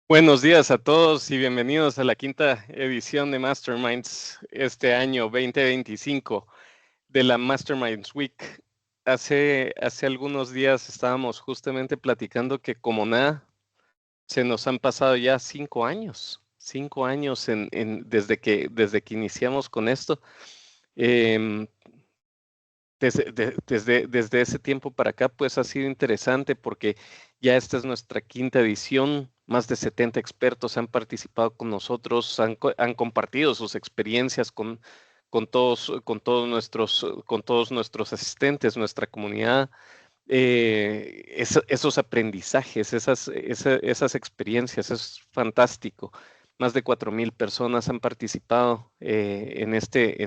Buenos días a todos y bienvenidos a la quinta edición de Masterminds este año 2025 de la Masterminds Week. Hace algunos días estábamos justamente platicando que como nada se nos han pasado ya 5 años, 5 años desde que iniciamos con esto. Em, desde ese tiempo para acá, pues ha sido interesante porque ya esta es nuestra quinta edición. Más de 70 expertos han participado con nosotros, han compartido sus experiencias con todos nuestros asistentes, nuestra comunidad. Esos aprendizajes, esas experiencias, es fantástico. Más de 4,000 personas han participado en este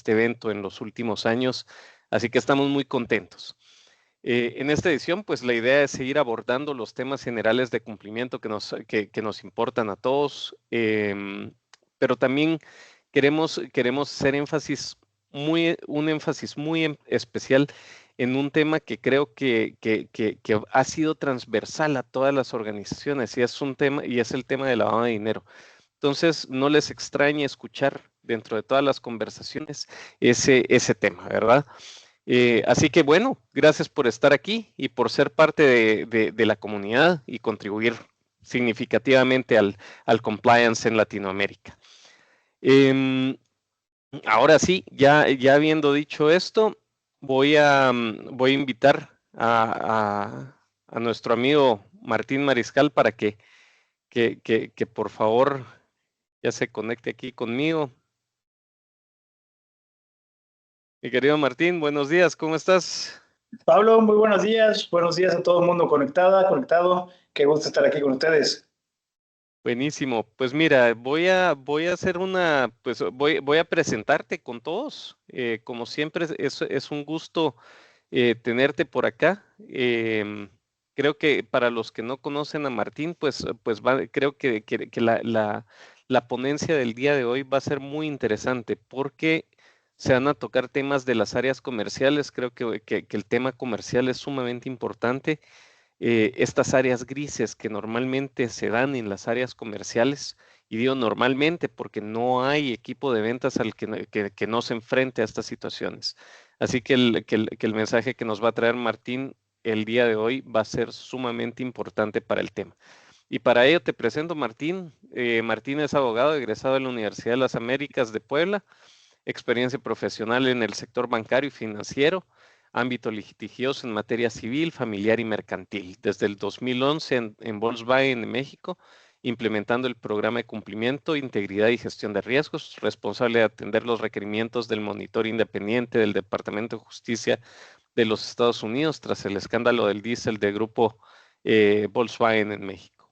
evento en los últimos años, así que estamos muy contentos. En esta edición, pues la idea es seguir abordando los temas generales de cumplimiento que nos importan a todos, pero también queremos hacer un énfasis muy especial en un tema que creo que ha sido transversal a todas las organizaciones y es el tema de lavado de dinero. Entonces, no les extrañe escuchar dentro de todas las conversaciones ese tema, ¿verdad? Así que bueno, gracias por estar aquí y por ser parte de la comunidad y contribuir significativamente al compliance en Latinoamérica. Em, Ahora sí, ya habiendo dicho esto, voy a invitar a nuestro amigo Martín Mariscal para que por favor ya se conecte aquí conmigo. Mi querido Martín, buenos días, ¿cómo estás? Pablo, muy buenos días a todo el mundo conectado. Qué gusto estar aquí con ustedes. Buenísimo. Pues mira, voy a hacer pues voy a presentarte con todos. Como siempre, es un gusto tenerte por acá. Creo que para los que no conocen a Martín, creo que la ponencia del día de hoy va a ser muy interesante porque se van a tocar temas de las áreas comerciales. Creo que el tema comercial es sumamente importante. Estas áreas grises que normalmente se dan en las áreas comerciales, y digo normalmente porque no hay equipo de ventas al que no se enfrente a estas situaciones. Así que el mensaje que nos va a traer Martín el día de hoy va a ser sumamente importante para el tema. Y para ello te presento Martín. Martín es abogado egresado de la Universidad de las Américas de Puebla, experiencia profesional en el sector bancario y financiero, ámbito litigioso en materia civil, familiar y mercantil. Desde el 2011 en Volkswagen en México, implementando el programa de cumplimiento, integridad y gestión de riesgos, responsable de atender los requerimientos del monitor independiente del Departamento de Justicia de los Estados Unidos tras el escándalo del diésel de grupo Volkswagen en México.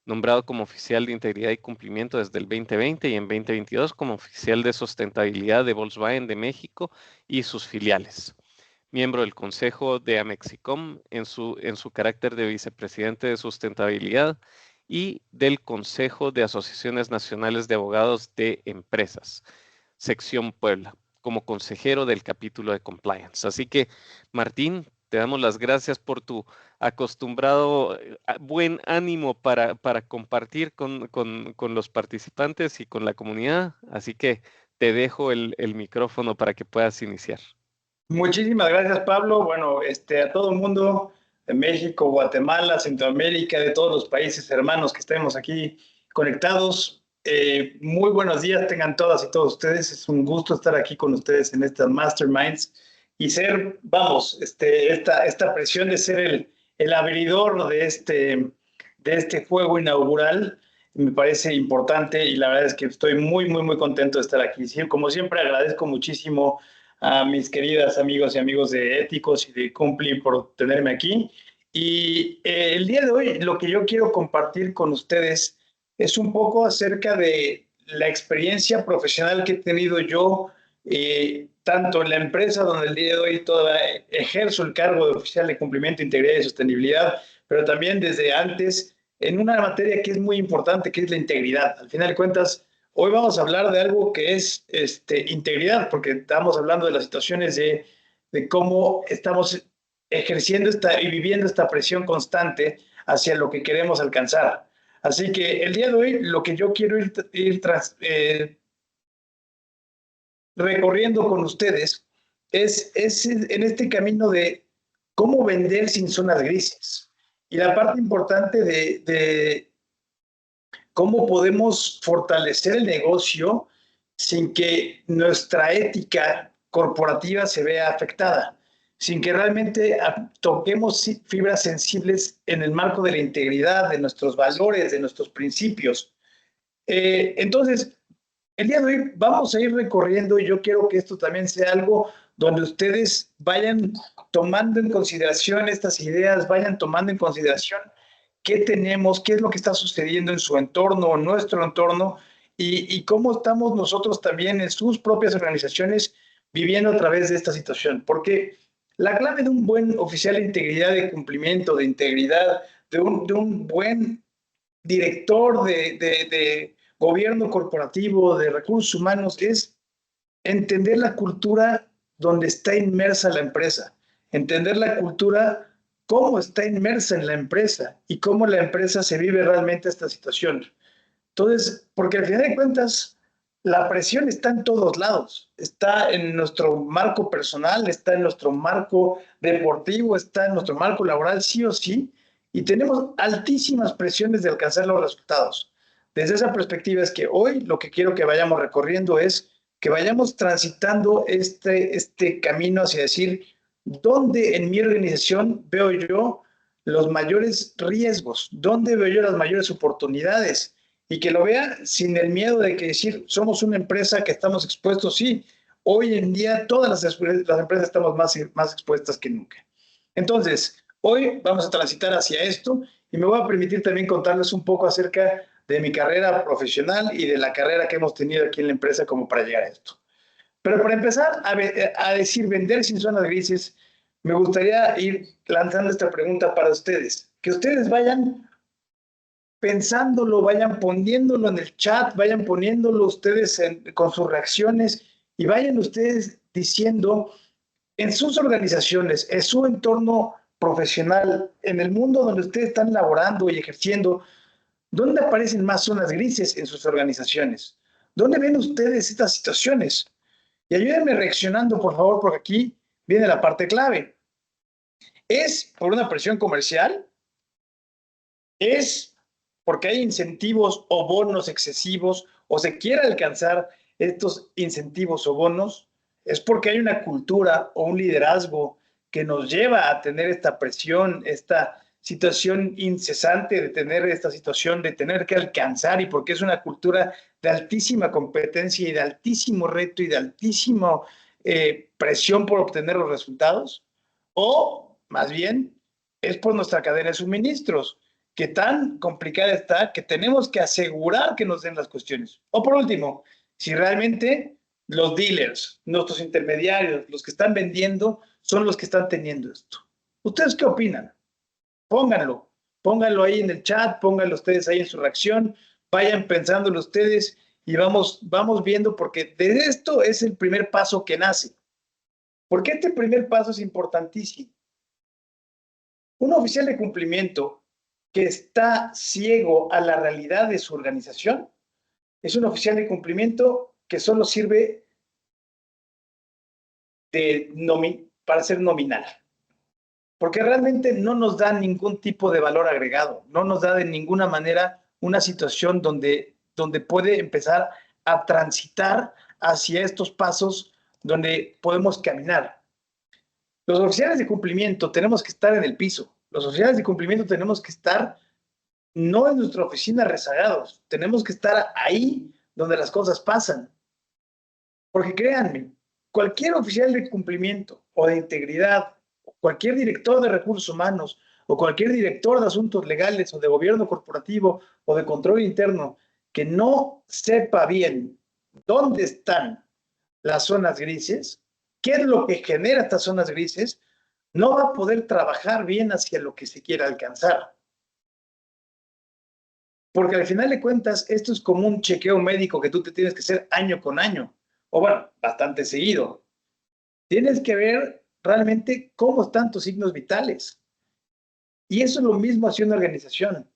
Nombrado como oficial de integridad y cumplimiento desde el 2020 y en 2022 como oficial de sustentabilidad de Volkswagen de México y sus filiales. Miembro del Consejo de Amexicom en su carácter de vicepresidente de sustentabilidad y del Consejo de Asociaciones Nacionales de Abogados de Empresas, sección Puebla, como consejero del capítulo de compliance. Así que, Martín, te damos las gracias por tu acostumbrado buen ánimo para compartir con los participantes y con la comunidad. Así que te dejo el micrófono para que puedas iniciar. Muchísimas gracias, Pablo. Bueno, a todo el mundo de México, Guatemala, Centroamérica, de todos los países hermanos que estemos aquí conectados. Muy buenos días tengan todas y todos ustedes. Es un gusto estar aquí con ustedes en estas Masterminds y ser, vamos, esta presión de ser el abridor de este juego inaugural me parece importante y la verdad es que estoy muy contento de estar aquí. Sí, como siempre, agradezco muchísimo a mis queridas amigos y amigos de Éticos y de Cumpli por tenerme aquí. Y el día de hoy lo que yo quiero compartir con ustedes es un poco acerca de la experiencia profesional que he tenido yo, tanto en la empresa donde el día de hoy ejerzo el cargo de oficial de cumplimiento, integridad y sostenibilidad, pero también desde antes en una materia que es muy importante, que es la integridad. Al final de cuentas, hoy vamos a hablar de algo que es integridad, porque estamos hablando de las situaciones de cómo estamos ejerciendo y viviendo esta presión constante hacia lo que queremos alcanzar. Así que el día de hoy lo que yo quiero ir recorriendo con ustedes es en este camino de cómo vender sin zonas grises. Y la parte importante de cómo podemos fortalecer el negocio sin que nuestra ética corporativa se vea afectada, sin que realmente toquemos fibras sensibles en el marco de la integridad, de nuestros valores, de nuestros principios. Entonces, el día de hoy vamos a ir recorriendo y yo quiero que esto también sea algo donde ustedes vayan tomando en consideración estas ideas, vayan tomando en consideración qué tenemos, qué es lo que está sucediendo en su entorno, en nuestro entorno, y cómo estamos nosotros también en sus propias organizaciones viviendo a través de esta situación. Porque la clave de un buen oficial de integridad, de cumplimiento, de integridad, de un buen director de gobierno corporativo, de recursos humanos, es entender la cultura donde está inmersa la empresa, entender la cultura, cómo está inmersa en la empresa y cómo la empresa se vive realmente esta situación. Entonces, porque al final de cuentas, la presión está en todos lados, está en nuestro marco personal, está en nuestro marco deportivo, está en nuestro marco laboral, sí o sí, y tenemos altísimas presiones de alcanzar los resultados. Desde esa perspectiva es que hoy lo que quiero que vayamos recorriendo es que vayamos transitando este camino hacia decir, ¿dónde en mi organización veo yo los mayores riesgos? ¿Dónde veo yo las mayores oportunidades? Y que lo vea sin el miedo de que decir, somos una empresa que estamos expuestos. Sí, hoy en día todas las empresas estamos más expuestas que nunca. Entonces, hoy vamos a transitar hacia esto y me voy a permitir también contarles un poco acerca de mi carrera profesional y de la carrera que hemos tenido aquí en la empresa como para llegar a esto. Pero para empezar a decir vender sin zonas grises, me gustaría ir lanzando esta pregunta para ustedes. Que ustedes vayan pensándolo, vayan poniéndolo en el chat, vayan poniéndolo ustedes con sus reacciones y vayan ustedes diciendo en sus organizaciones, en su entorno profesional, en el mundo donde ustedes están laborando y ejerciendo, ¿dónde aparecen más zonas grises en sus organizaciones? ¿Dónde ven ustedes estas situaciones? Y ayúdenme reaccionando, por favor, porque aquí viene la parte clave. ¿Es por una presión comercial? ¿Es porque hay incentivos o bonos excesivos o se quiere alcanzar estos incentivos o bonos? ¿Es porque hay una cultura o un liderazgo que nos lleva a tener esta presión, esta situación incesante de tener esta situación de tener que alcanzar y porque es una cultura de altísima competencia y de altísimo reto y de altísima presión por obtener los resultados? ¿O más bien es por nuestra cadena de suministros, que tan complicada está que tenemos que asegurar que nos den las cuestiones? O por último, si realmente los dealers, nuestros intermediarios, los que están vendiendo, son los que están teniendo esto. ¿Ustedes qué opinan? Pónganlo, pónganlo ahí en el chat, pónganlo ustedes ahí en su reacción, vayan pensándolo ustedes y vamos viendo, porque de esto es el primer paso que nace. Porque este primer paso es importantísimo. Un oficial de cumplimiento que está ciego a la realidad de su organización es un oficial de cumplimiento que solo sirve para ser nominal, porque realmente no nos da ningún tipo de valor agregado, no nos da de ninguna manera una situación donde puede empezar a transitar hacia estos pasos donde podemos caminar. Los oficiales de cumplimiento tenemos que estar en el piso, los oficiales de cumplimiento tenemos que estar no en nuestra oficina rezagados, tenemos que estar ahí donde las cosas pasan. Porque créanme, cualquier oficial de cumplimiento o de integridad, cualquier director de recursos humanos o cualquier director de asuntos legales o de gobierno corporativo o de control interno que no sepa bien dónde están las zonas grises, qué es lo que genera estas zonas grises, no va a poder trabajar bien hacia lo que se quiera alcanzar. Porque al final de cuentas, esto es como un chequeo médico que tú te tienes que hacer año con año, o bueno, bastante seguido. Tienes que ver realmente cómo están tus signos vitales. Y eso es lo mismo hacia una organización.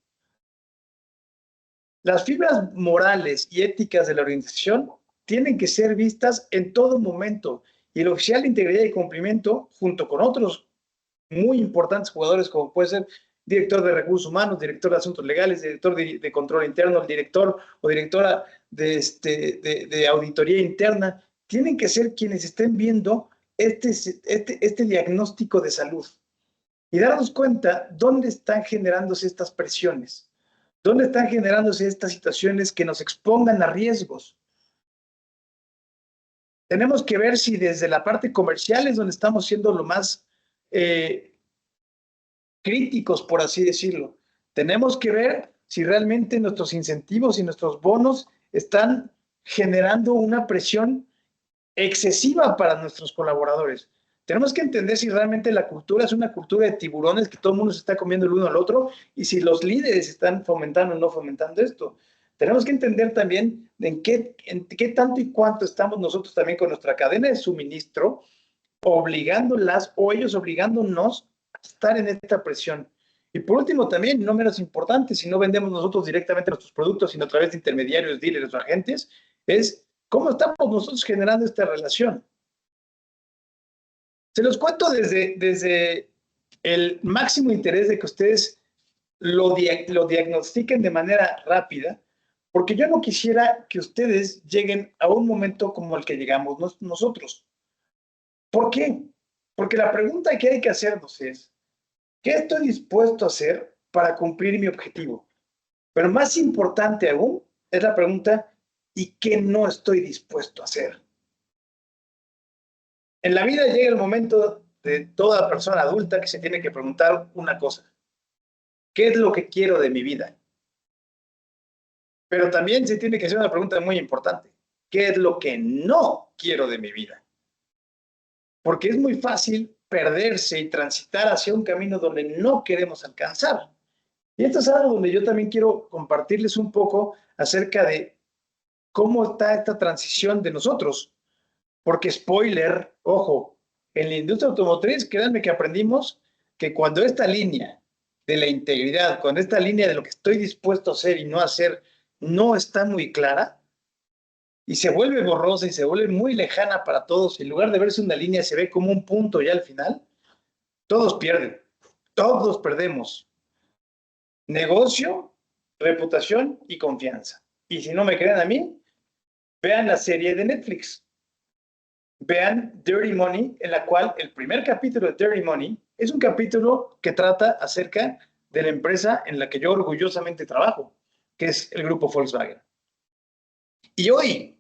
Las fibras morales y éticas de la organización tienen que ser vistas en todo momento, y el oficial de integridad y cumplimiento, junto con otros muy importantes jugadores, como puede ser director de recursos humanos, director de asuntos legales, director de control interno, el director o directora de auditoría interna, tienen que ser quienes estén viendo este diagnóstico de salud y darnos cuenta dónde están generándose estas presiones, dónde están generándose estas situaciones que nos expongan a riesgos. Tenemos que ver si desde la parte comercial es donde estamos siendo lo más críticos, por así decirlo. Tenemos que ver si realmente nuestros incentivos y nuestros bonos están generando una presión excesiva para nuestros colaboradores. Tenemos que entender si realmente la cultura es una cultura de tiburones, que todo el mundo se está comiendo el uno al otro, y si los líderes están fomentando o no fomentando esto. Tenemos que entender también en qué tanto y cuánto estamos nosotros también con nuestra cadena de suministro, obligándolas o ellos obligándonos a estar en esta presión. Y por último también, no menos importante, si no vendemos nosotros directamente nuestros productos, sino a través de intermediarios, dealers o agentes, es cómo estamos nosotros generando esta relación. Se los cuento desde el máximo interés de que ustedes lo diagnostiquen de manera rápida, porque yo no quisiera que ustedes lleguen a un momento como el que llegamos nosotros. ¿Por qué? Porque la pregunta que hay que hacernos es, ¿qué estoy dispuesto a hacer para cumplir mi objetivo? Pero más importante aún es la pregunta, ¿y qué no estoy dispuesto a hacer? En la vida llega el momento de toda persona adulta que se tiene que preguntar una cosa: ¿qué es lo que quiero de mi vida? Pero también se tiene que hacer una pregunta muy importante: ¿qué es lo que no quiero de mi vida? Porque es muy fácil perderse y transitar hacia un camino donde no queremos alcanzar. Y esto es algo donde yo también quiero compartirles un poco acerca de cómo está esta transición de nosotros. Porque spoiler, ojo, en la industria automotriz, créanme que aprendimos que cuando esta línea de la integridad, cuando esta línea de lo que estoy dispuesto a hacer y no hacer no está muy clara y se vuelve borrosa y se vuelve muy lejana para todos, en lugar de verse una línea se ve como un punto ya al final, todos pierden, todos perdemos. Negocio, reputación y confianza. Y si no me creen a mí, vean la serie de Netflix. Vean Dirty Money, en la cual el primer capítulo de Dirty Money es un capítulo que trata acerca de la empresa en la que yo orgullosamente trabajo, que es el grupo Volkswagen. Y hoy,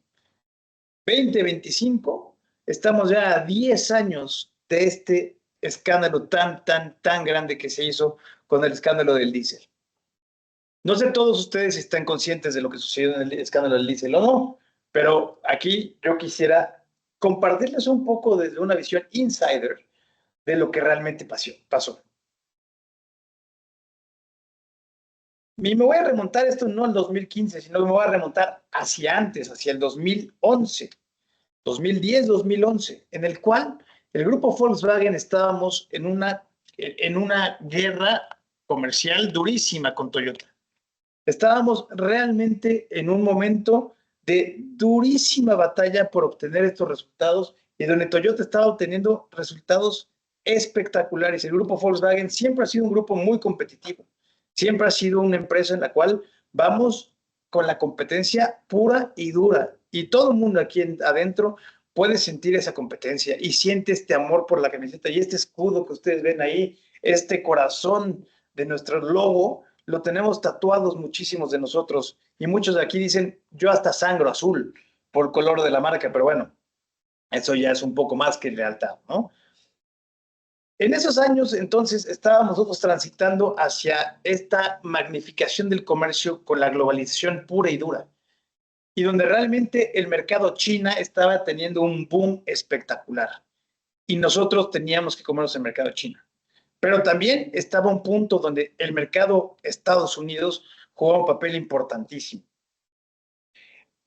2025, estamos ya a 10 años de este escándalo tan grande que se hizo con el escándalo del diésel. No sé todos ustedes si están conscientes de lo que sucedió en el escándalo del diésel o no, pero aquí yo quisiera compartirles un poco desde una visión insider de lo que realmente pasó. Y me voy a remontar esto no al 2015, sino que me voy a remontar hacia antes, hacia el 2011, 2010, 2011, en el cual el grupo Volkswagen estábamos en una guerra comercial durísima con Toyota. Estábamos realmente en un momento de durísima batalla por obtener estos resultados y donde Toyota estaba obteniendo resultados espectaculares. El grupo Volkswagen siempre ha sido un grupo muy competitivo, siempre ha sido una empresa en la cual vamos con la competencia pura y dura, y todo el mundo aquí adentro puede sentir esa competencia y siente este amor por la camiseta y este escudo que ustedes ven ahí, este corazón de nuestro logo, lo tenemos tatuados muchísimos de nosotros, y muchos de aquí dicen, yo hasta sangro azul por color de la marca, pero bueno, eso ya es un poco más que lealtad, ¿no? En esos años, entonces, estábamos nosotros transitando hacia esta magnificación del comercio con la globalización pura y dura, y donde realmente el mercado China estaba teniendo un boom espectacular, y nosotros teníamos que comernos el mercado China. Pero también estaba un punto donde el mercado Estados Unidos jugaba un papel importantísimo.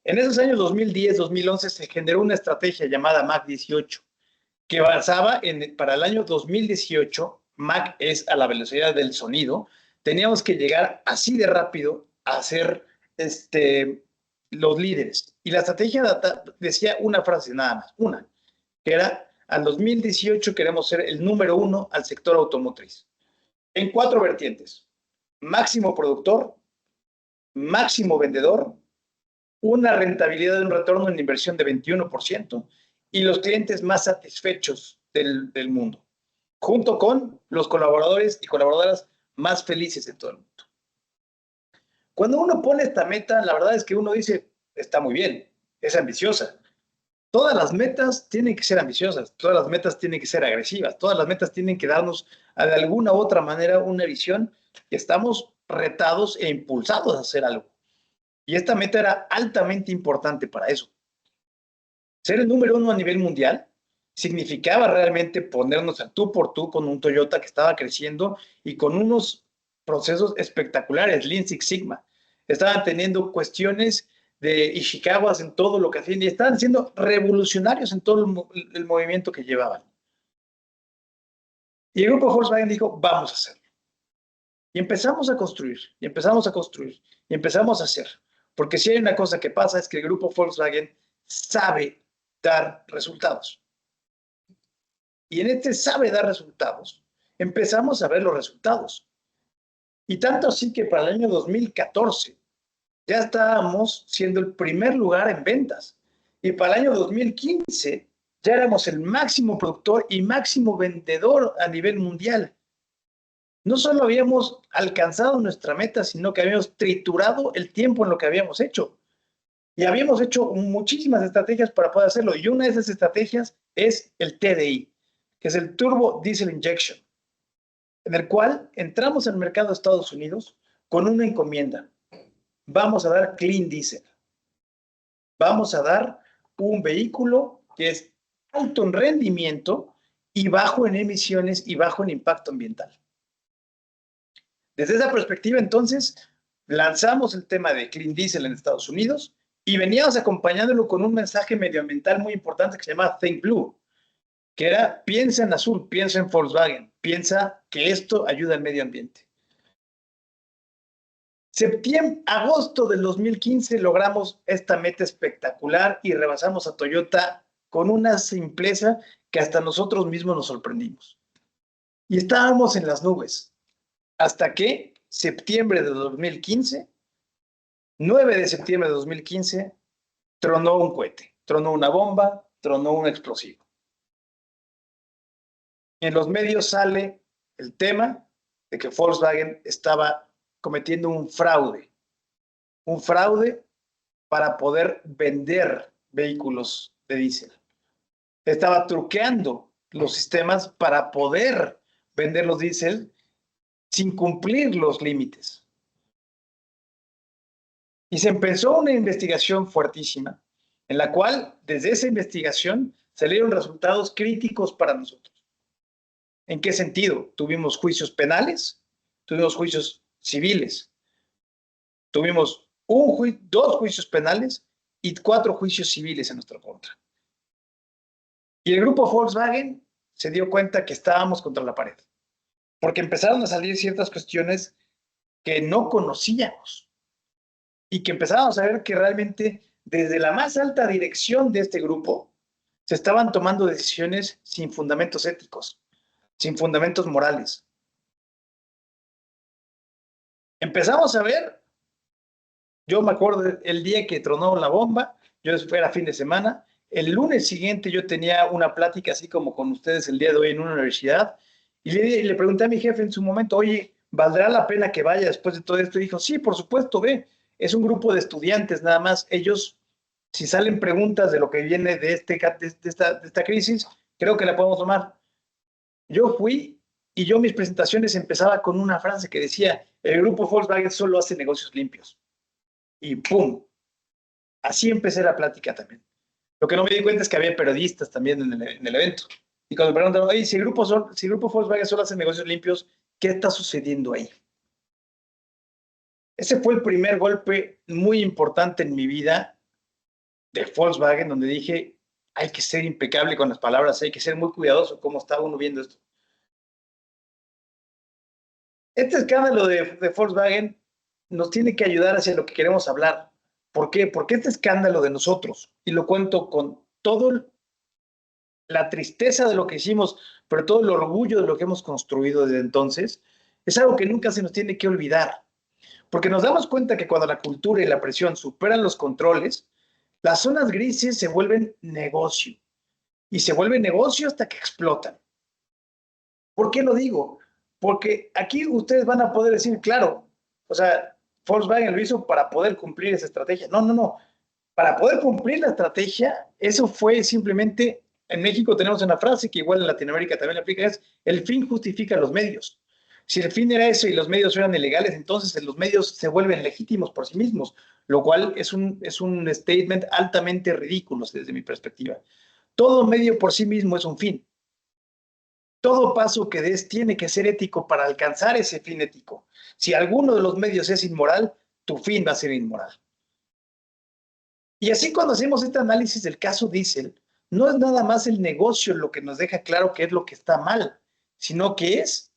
En esos años 2010, 2011 se generó una estrategia llamada MAC 18, que basaba para el año 2018, MAC es a la velocidad del sonido, teníamos que llegar así de rápido a ser los líderes. Y la estrategia decía una frase nada más, una, que era, al 2018 queremos ser el número 1 al sector automotriz. En 4 vertientes: máximo productor, máximo vendedor, una rentabilidad de un retorno en inversión de 21% y los clientes más satisfechos del mundo, junto con los colaboradores y colaboradoras más felices de todo el mundo. Cuando uno pone esta meta, la verdad es que uno dice, está muy bien, es ambiciosa. Todas las metas tienen que ser ambiciosas, todas las metas tienen que ser agresivas, todas las metas tienen que darnos de alguna u otra manera una visión que estamos retados e impulsados a hacer algo. Y esta meta era altamente importante para eso. Ser el número 1 a nivel mundial significaba realmente ponernos al tú por tú con un Toyota que estaba creciendo y con unos procesos espectaculares, Lean Six Sigma. Estaban teniendo cuestiones de Ishikawas en todo lo que hacían y estaban siendo revolucionarios en todo el movimiento que llevaban. Y el grupo Volkswagen dijo, vamos a hacerlo. Y empezamos a construir, y empezamos a construir, y empezamos a hacer. Porque si hay una cosa que pasa es que el grupo Volkswagen sabe dar resultados. Y en este sabe dar resultados, empezamos a ver los resultados. Y tanto así que para el año 2014 ya estábamos siendo el primer lugar en ventas. Y para el año 2015 ya éramos el máximo productor y máximo vendedor a nivel mundial. No solo habíamos alcanzado nuestra meta, sino que habíamos triturado el tiempo en lo que habíamos hecho. Y habíamos hecho muchísimas estrategias para poder hacerlo. Y una de esas estrategias es el TDI, que es el Turbo Diesel Injection, en el cual entramos al mercado de Estados Unidos con una encomienda. Vamos a dar clean diesel. Vamos a dar un vehículo que es alto en rendimiento y bajo en emisiones y bajo en impacto ambiental. Desde esa perspectiva, entonces, lanzamos el tema de clean diesel en Estados Unidos y veníamos acompañándolo con un mensaje medioambiental muy importante que se llama Think Blue, que era piensa en azul, piensa en Volkswagen, piensa que esto ayuda al medio ambiente. Agosto del 2015 logramos esta meta espectacular y rebasamos a Toyota con una simpleza que hasta nosotros mismos nos sorprendimos. Y estábamos en las nubes, hasta que septiembre de 2015, 9 de septiembre de 2015, tronó un cohete, tronó una bomba, tronó un explosivo. En los medios sale el tema de que Volkswagen estaba cometiendo un fraude para poder vender vehículos de diésel. Estaba truqueando los sistemas para poder vender los diésel sin cumplir los límites. Y se empezó una investigación fuertísima, en la cual, desde esa investigación, salieron resultados críticos para nosotros. ¿En qué sentido? Tuvimos juicios penales, tuvimos juicios civiles, tuvimos 2 juicios penales y 4 juicios civiles en nuestra contra. Y el grupo Volkswagen se dio cuenta que estábamos contra la pared, porque empezaron a salir ciertas cuestiones que no conocíamos y que empezábamos a ver que realmente desde la más alta dirección de este grupo se estaban tomando decisiones sin fundamentos éticos, sin fundamentos morales. Empezamos a ver, yo me acuerdo el día que tronó la bomba, yo era fin de semana, el lunes siguiente yo tenía una plática así como con ustedes el día de hoy en una universidad y le pregunté a mi jefe en su momento, oye, ¿valdrá la pena que vaya después de todo esto? Y dijo, sí, por supuesto, ve, es un grupo de estudiantes nada más, ellos, si salen preguntas de lo que viene de esta crisis, creo que la podemos tomar. Yo fui y yo mis presentaciones empezaba con una frase que decía, el grupo Volkswagen solo hace negocios limpios. Y ¡pum! Así empecé la plática también. Lo que no me di cuenta es que había periodistas también en el evento. Y cuando me preguntaron, oye, si el grupo Volkswagen solo hace negocios limpios, ¿qué está sucediendo ahí? Ese fue el primer golpe muy importante en mi vida de Volkswagen, donde dije, hay que ser impecable con las palabras, hay que ser muy cuidadoso cómo está uno viendo esto. Este escándalo de Volkswagen nos tiene que ayudar hacia lo que queremos hablar. ¿Por qué? Porque este escándalo de nosotros, y lo cuento con todo la tristeza de lo que hicimos, pero todo el orgullo de lo que hemos construido desde entonces, es algo que nunca se nos tiene que olvidar. Porque nos damos cuenta que cuando la cultura y la presión superan los controles, las zonas grises se vuelven negocio. Y se vuelven negocio hasta que explotan. ¿Por qué lo digo? Porque aquí ustedes van a poder decir, claro, o sea, Volkswagen lo hizo para poder cumplir esa estrategia. No, no, no. Para poder cumplir la estrategia, eso fue simplemente, en México tenemos una frase que igual en Latinoamérica también aplica, es el fin justifica los medios. Si el fin era eso y los medios eran ilegales, entonces los medios se vuelven legítimos por sí mismos, lo cual es un statement altamente ridículo desde mi perspectiva. Todo medio por sí mismo es un fin. Todo paso que des tiene que ser ético para alcanzar ese fin ético. Si alguno de los medios es inmoral, tu fin va a ser inmoral. Y así cuando hacemos este análisis del caso Diesel, no es nada más el negocio lo que nos deja claro qué es lo que está mal, sino que es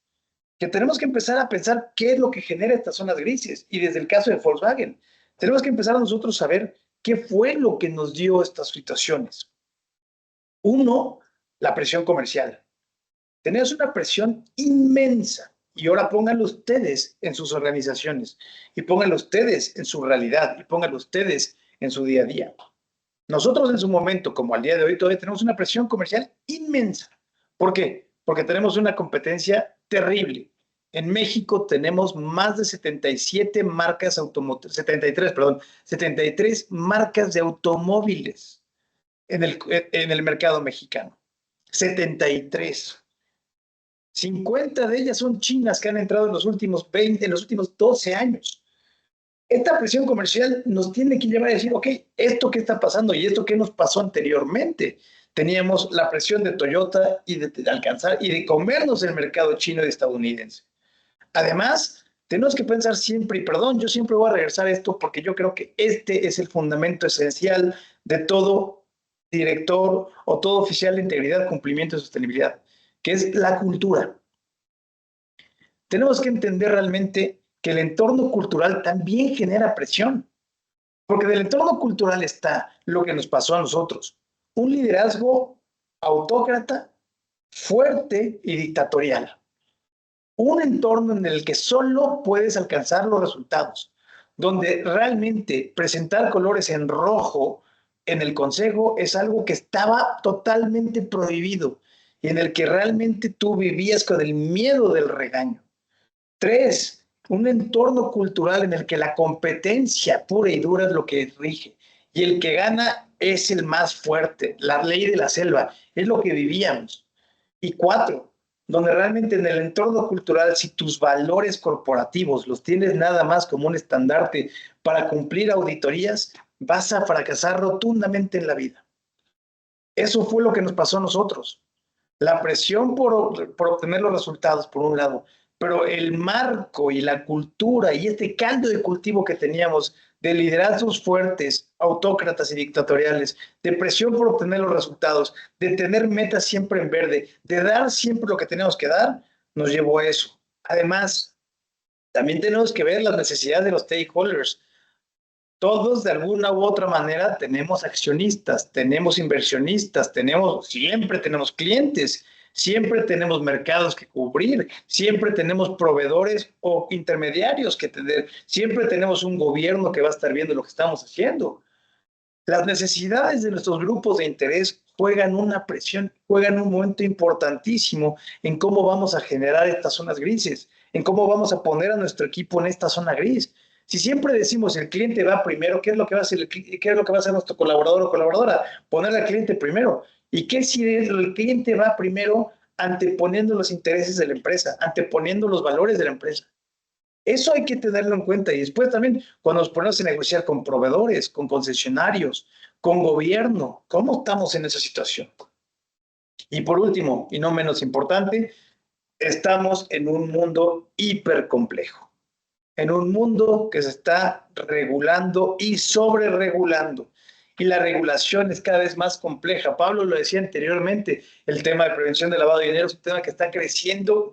que tenemos que empezar a pensar qué es lo que genera estas zonas grises. Y desde el caso de Volkswagen, tenemos que empezar a nosotros a saber qué fue lo que nos dio estas situaciones. Uno, la presión comercial. Tenemos una presión inmensa. Y ahora pónganlo ustedes en sus organizaciones, y pónganlo ustedes en su realidad, y pónganlo ustedes en su día a día. Nosotros en su momento, como al día de hoy, todavía tenemos una presión comercial inmensa. ¿Por qué? Porque tenemos una competencia terrible. En México tenemos más de 77 marcas automotrices, 73, perdón, 73 marcas de automóviles en el mercado mexicano. 73. 50 de ellas son chinas que han entrado en los últimos 20, en los últimos 12 años. Esta presión comercial nos tiene que llevar a decir, ok, esto que está pasando y esto que nos pasó anteriormente. Teníamos la presión de Toyota y de alcanzar y de comernos el mercado chino y estadounidense. Además, tenemos que pensar siempre, y perdón, yo siempre voy a regresar a esto porque yo creo que este es el fundamento esencial de todo director o todo oficial de integridad, cumplimiento y sostenibilidad, que es la cultura. Tenemos que entender realmente que el entorno cultural también genera presión, porque del entorno cultural está lo que nos pasó a nosotros, un liderazgo autócrata, fuerte y dictatorial. Un entorno en el que solo puedes alcanzar los resultados, donde realmente presentar colores en rojo en el consejo es algo que estaba totalmente prohibido y en el que realmente tú vivías con el miedo del regaño. 3, un entorno cultural en el que la competencia pura y dura es lo que rige y el que gana es el más fuerte, la ley de la selva, es lo que vivíamos. Y 4, donde realmente en el entorno cultural, si tus valores corporativos los tienes nada más como un estandarte para cumplir auditorías, vas a fracasar rotundamente en la vida. Eso fue lo que nos pasó a nosotros. La presión por obtener los resultados, por un lado, pero el marco y la cultura y este caldo de cultivo que teníamos de liderazgos fuertes, autócratas y dictatoriales, de presión por obtener los resultados, de tener metas siempre en verde, de dar siempre lo que teníamos que dar, nos llevó a eso. Además, también tenemos que ver las necesidades de los stakeholders. Todos de alguna u otra manera tenemos accionistas, tenemos inversionistas, siempre tenemos clientes, siempre tenemos mercados que cubrir, siempre tenemos proveedores o intermediarios que tener, siempre tenemos un gobierno que va a estar viendo lo que estamos haciendo. Las necesidades de nuestros grupos de interés juegan una presión, juegan un momento importantísimo en cómo vamos a generar estas zonas grises, en cómo vamos a poner a nuestro equipo en esta zona gris. Si siempre decimos el cliente va primero, ¿qué es lo que va a hacer, nuestro colaborador o colaboradora? Poner al cliente primero. ¿Y qué si el cliente va primero anteponiendo los intereses de la empresa, anteponiendo los valores de la empresa? Eso hay que tenerlo en cuenta. Y después también, cuando nos ponemos a negociar con proveedores, con concesionarios, con gobierno, ¿cómo estamos en esa situación? Y por último, y no menos importante, estamos en un mundo hipercomplejo, en un mundo que se está regulando y sobreregulando. Y la regulación es cada vez más compleja. Pablo lo decía anteriormente, el tema de prevención de lavado de dinero es un tema que está creciendo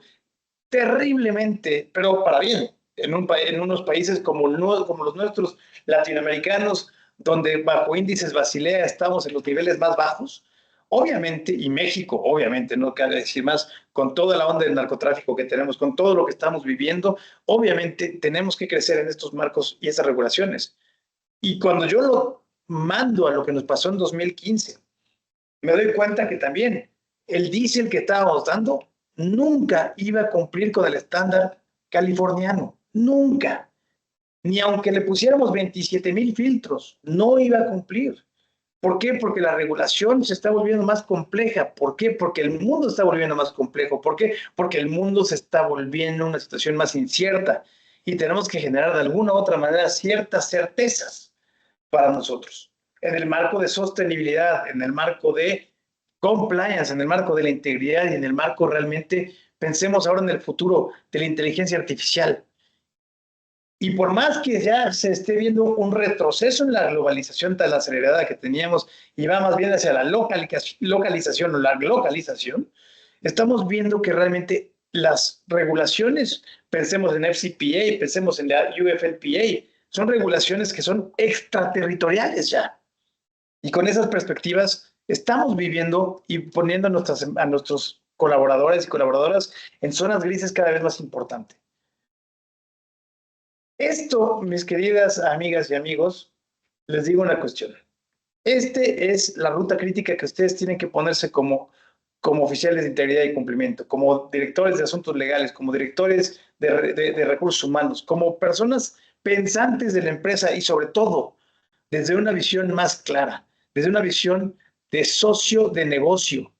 terriblemente, pero para bien. en unos países como los nuestros, latinoamericanos, donde bajo índices Basilea estamos en los niveles más bajos, obviamente, y México, obviamente, no cabe decir más, con toda la onda del narcotráfico que tenemos, con todo lo que estamos viviendo, obviamente tenemos que crecer en estos marcos y esas regulaciones. Y cuando yo lo mando a lo que nos pasó en 2015, me doy cuenta que también el diésel que estábamos dando nunca iba a cumplir con el estándar californiano, nunca. Ni aunque le pusiéramos 27,000 filtros, no iba a cumplir. ¿Por qué? Porque la regulación se está volviendo más compleja. ¿Por qué? Porque el mundo está volviendo más complejo. ¿Por qué? Porque el mundo se está volviendo una situación más incierta y tenemos que generar de alguna u otra manera ciertas certezas para nosotros. En el marco de sostenibilidad, en el marco de compliance, en el marco de la integridad y en el marco realmente, pensemos ahora en el futuro de la inteligencia artificial. Y por más que ya se esté viendo un retroceso en la globalización tan acelerada que teníamos y va más bien hacia la localización o la globalización, estamos viendo que realmente las regulaciones, pensemos en FCPA, pensemos en la UFLPA, son regulaciones que son extraterritoriales ya. Y con esas perspectivas estamos viviendo y poniendo a nuestros colaboradores y colaboradoras en zonas grises cada vez más importantes. Esto, mis queridas amigas y amigos, les digo una cuestión. Este es la ruta crítica que ustedes tienen que ponerse como oficiales de integridad y cumplimiento, como directores de asuntos legales, como directores de recursos humanos, como personas pensantes de la empresa y sobre todo desde una visión más clara, desde una visión de socio de negocio.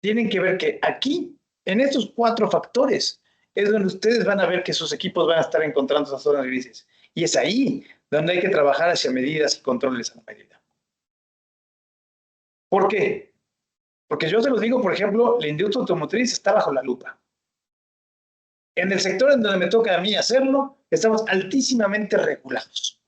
Tienen que ver que aquí, en estos 4 factores, es donde ustedes van a ver que sus equipos van a estar encontrando esas zonas grises. Y es ahí donde hay que trabajar hacia medidas y controles a la medida. ¿Por qué? Porque yo se los digo, por ejemplo, la industria automotriz está bajo la lupa. En el sector en donde me toca a mí hacerlo, estamos altísimamente regulados.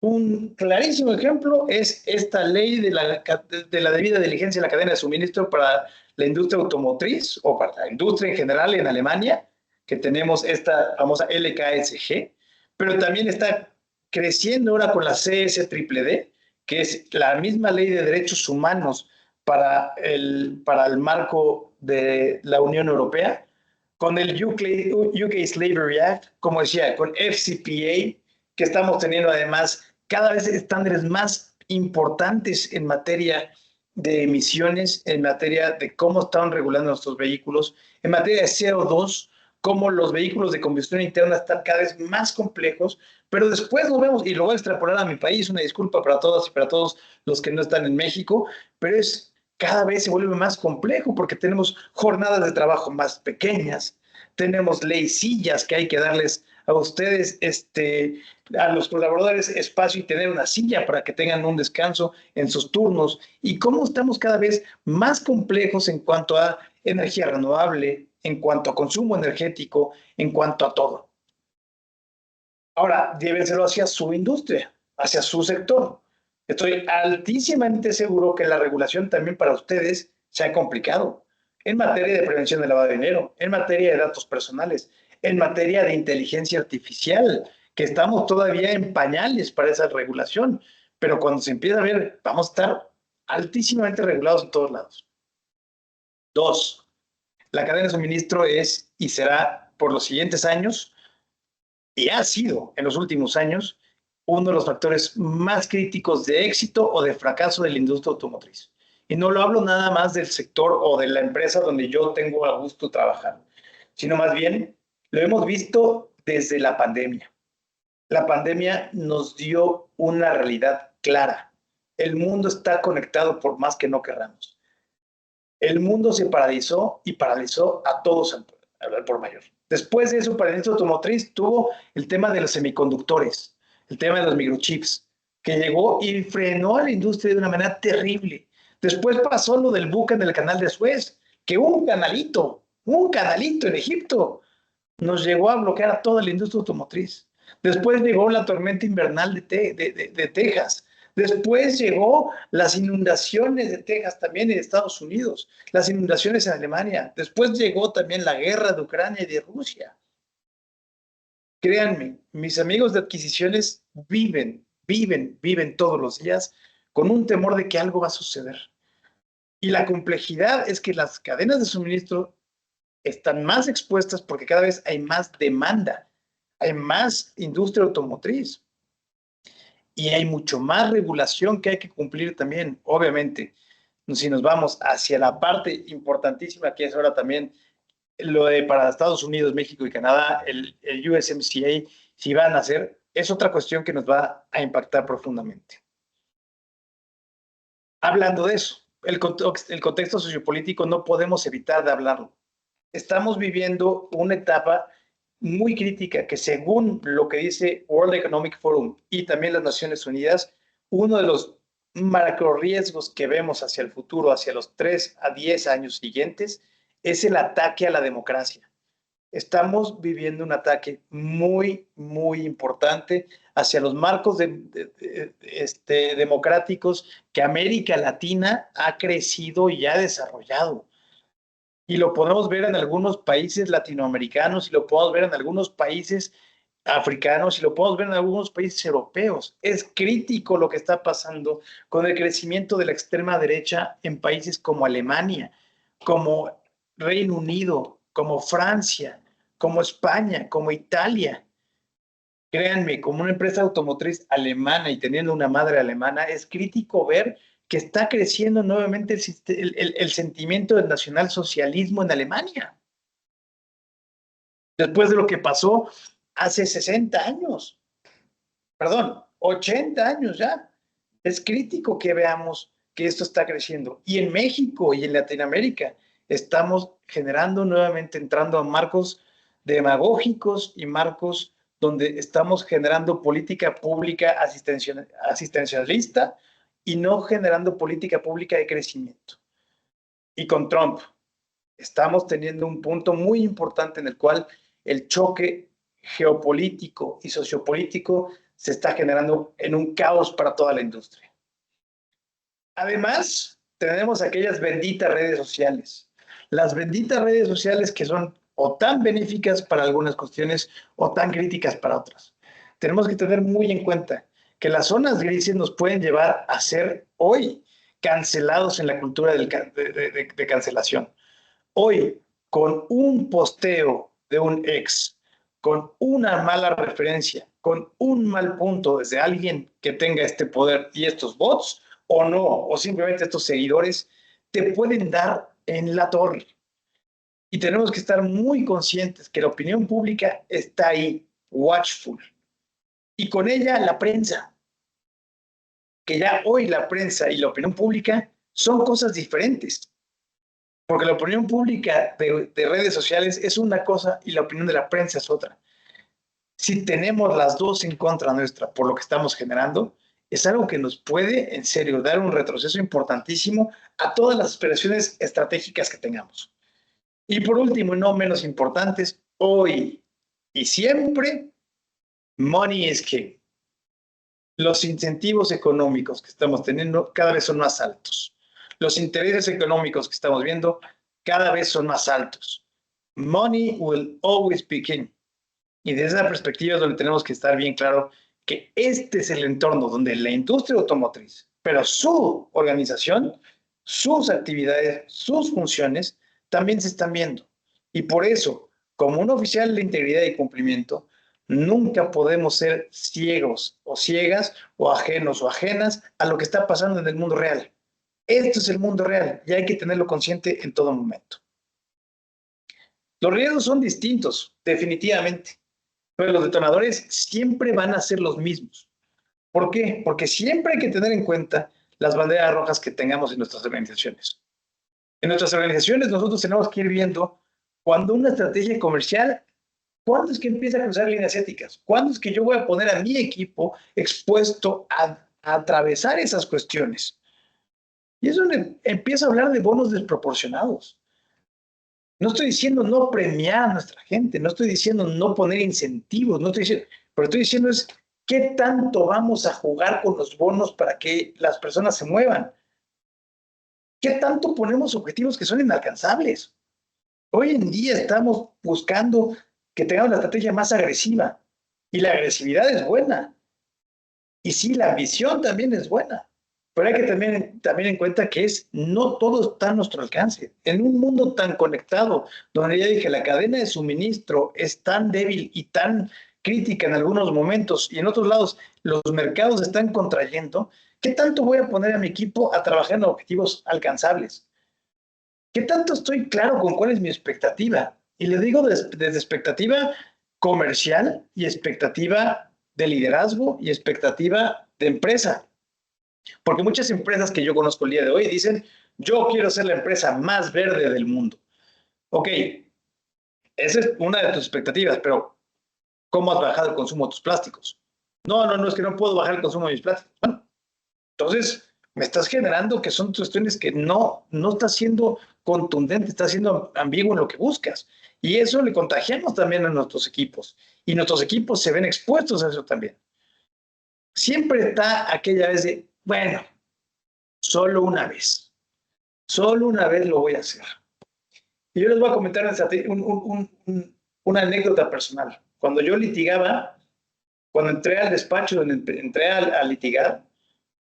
Un clarísimo ejemplo es esta ley de la debida diligencia en la cadena de suministro para la industria automotriz o para la industria en general en Alemania, que tenemos esta famosa LKSG, pero también está creciendo ahora con la CSDD, que es la misma ley de derechos humanos para el marco de la Unión Europea, con el UK Slavery Act, como decía, con FCPA, que estamos teniendo además cada vez estándares más importantes en materia de emisiones, en materia de cómo están regulando nuestros vehículos, en materia de CO2, cómo los vehículos de combustión interna están cada vez más complejos, pero después lo vemos, y lo voy a extrapolar a mi país, una disculpa para todas y para todos los que no están en México, pero es cada vez se vuelve más complejo porque tenemos jornadas de trabajo más pequeñas, tenemos leycillas que hay que darles a ustedes, a los colaboradores, espacio y tener una silla para que tengan un descanso en sus turnos. Y cómo estamos cada vez más complejos en cuanto a energía renovable, en cuanto a consumo energético, en cuanto a todo. Ahora, llévenselo hacia su industria, hacia su sector. Estoy altísimamente seguro que la regulación también para ustedes se ha complicado en materia de prevención del lavado de dinero, en materia de datos personales, en materia de inteligencia artificial, que estamos todavía en pañales para esa regulación, pero cuando se empieza a ver, vamos a estar altísimamente regulados en todos lados. 2, la cadena de suministro es y será por los siguientes años, y ha sido en los últimos años, uno de los factores más críticos de éxito o de fracaso de la industria automotriz. Y no lo hablo nada más del sector o de la empresa donde yo tengo a gusto trabajar, sino más bien lo hemos visto desde la pandemia. La pandemia nos dio una realidad clara. El mundo está conectado por más que no querramos. El mundo se paralizó y paralizó a todos al por mayor. Después de eso, para la industria automotriz tuvo el tema de los semiconductores, el tema de los microchips, que llegó y frenó a la industria de una manera terrible. Después pasó lo del buque en el canal de Suez, que un canalito en Egipto nos llegó a bloquear a toda la industria automotriz. Después llegó la tormenta invernal de Texas. Después llegó las inundaciones de Texas también en Estados Unidos, las inundaciones en Alemania. Después llegó también la guerra de Ucrania y de Rusia. Créanme, mis amigos de adquisiciones viven todos los días con un temor de que algo va a suceder. Y la complejidad es que las cadenas de suministro están más expuestas porque cada vez hay más demanda, hay más industria automotriz y hay mucho más regulación que hay que cumplir también, obviamente. Si nos vamos hacia la parte importantísima que es ahora también lo de para Estados Unidos, México y Canadá, el USMCA, si van a hacer, es otra cuestión que nos va a impactar profundamente. Hablando de eso, el contexto sociopolítico no podemos evitar de hablarlo. Estamos viviendo una etapa muy crítica que según lo que dice World Economic Forum y también las Naciones Unidas, uno de los macro riesgos que vemos hacia el futuro, hacia los 3 a 10 años siguientes, es el ataque a la democracia. Estamos viviendo un ataque muy importante hacia los marcos democráticos que América Latina ha crecido y ha desarrollado. Y lo podemos ver en algunos países latinoamericanos, y lo podemos ver en algunos países africanos, y lo podemos ver en algunos países europeos. Es crítico lo que está pasando con el crecimiento de la extrema derecha en países como Alemania, como Reino Unido, como Francia, como España, como Italia. Créanme, como una empresa automotriz alemana y teniendo una madre alemana, es crítico ver que está creciendo nuevamente el sentimiento del nacionalsocialismo en Alemania. Después de lo que pasó hace 60 años, perdón, 80 años ya. Es crítico que veamos que esto está creciendo. Y en México y en Latinoamérica estamos generando nuevamente, entrando a marcos demagógicos y marcos donde estamos generando política pública asistencialista y no generando política pública de crecimiento. Y con Trump estamos teniendo un punto muy importante en el cual el choque geopolítico y sociopolítico se está generando en un caos para toda la industria. Además, tenemos aquellas benditas redes sociales. Las benditas redes sociales que son o tan benéficas para algunas cuestiones o tan críticas para otras. Tenemos que tener muy en cuenta que las zonas grises nos pueden llevar a ser hoy cancelados en la cultura de cancelación. Hoy, con un posteo de un ex, con una mala referencia, con un mal punto desde alguien que tenga este poder y estos bots, o no, o simplemente estos seguidores, te pueden dar en la torre. Y tenemos que estar muy conscientes que la opinión pública está ahí, watchful. Y con ella la prensa, que ya hoy la prensa y la opinión pública son cosas diferentes. Porque la opinión pública de redes sociales es una cosa y la opinión de la prensa es otra. Si tenemos las dos en contra nuestra por lo que estamos generando, es algo que nos puede, en serio, dar un retroceso importantísimo a todas las aspiraciones estratégicas que tengamos. Y por último, y no menos importantes, hoy y siempre, money is king. Los incentivos económicos que estamos teniendo cada vez son más altos. Los intereses económicos que estamos viendo cada vez son más altos. Money will always be king. Y desde esa perspectiva es donde tenemos que estar bien claro que este es el entorno donde la industria automotriz, pero su organización, sus actividades, sus funciones, también se están viendo. Y por eso, como un oficial de integridad y cumplimiento, nunca podemos ser ciegos o ciegas o ajenos o ajenas a lo que está pasando en el mundo real. Esto es el mundo real y hay que tenerlo consciente en todo momento. Los riesgos son distintos, definitivamente, pero los detonadores siempre van a ser los mismos. ¿Por qué? Porque siempre hay que tener en cuenta las banderas rojas que tengamos en nuestras organizaciones. En nuestras organizaciones nosotros tenemos que ir viendo cuando una estrategia comercial, ¿cuándo es que empieza a cruzar líneas éticas? ¿Cuándo es que yo voy a poner a mi equipo expuesto a atravesar esas cuestiones? Y es donde empiezo a hablar de bonos desproporcionados. No estoy diciendo no premiar a nuestra gente, no estoy diciendo no poner incentivos, no estoy diciendo, pero estoy diciendo es qué tanto vamos a jugar con los bonos para que las personas se muevan. ¿Qué tanto ponemos objetivos que son inalcanzables? Hoy en día estamos buscando que tengamos la estrategia más agresiva. Y la agresividad es buena. Y sí, la ambición también es buena. Pero hay que también en cuenta que no todo está a nuestro alcance. En un mundo tan conectado, donde ya dije, la cadena de suministro es tan débil y tan crítica en algunos momentos, y en otros lados los mercados están contrayendo, ¿qué tanto voy a poner a mi equipo a trabajar en objetivos alcanzables? ¿Qué tanto estoy claro con cuál es mi expectativa? Y le digo desde expectativa comercial y expectativa de liderazgo y expectativa de empresa. Porque muchas empresas que yo conozco el día de hoy dicen, yo quiero ser la empresa más verde del mundo. Ok, esa es una de tus expectativas, pero ¿cómo has bajado el consumo de tus plásticos? No, es que no puedo bajar el consumo de mis plásticos. Bueno, entonces me estás generando que son cuestiones que no está siendo contundente, está siendo ambiguo en lo que buscas. Y eso le contagiamos también a nuestros equipos. Y nuestros equipos se ven expuestos a eso también. Siempre está aquella vez de, bueno, solo una vez lo voy a hacer. Y yo les voy a comentar una anécdota personal. Cuando yo litigaba, cuando entré al despacho, entré a litigar,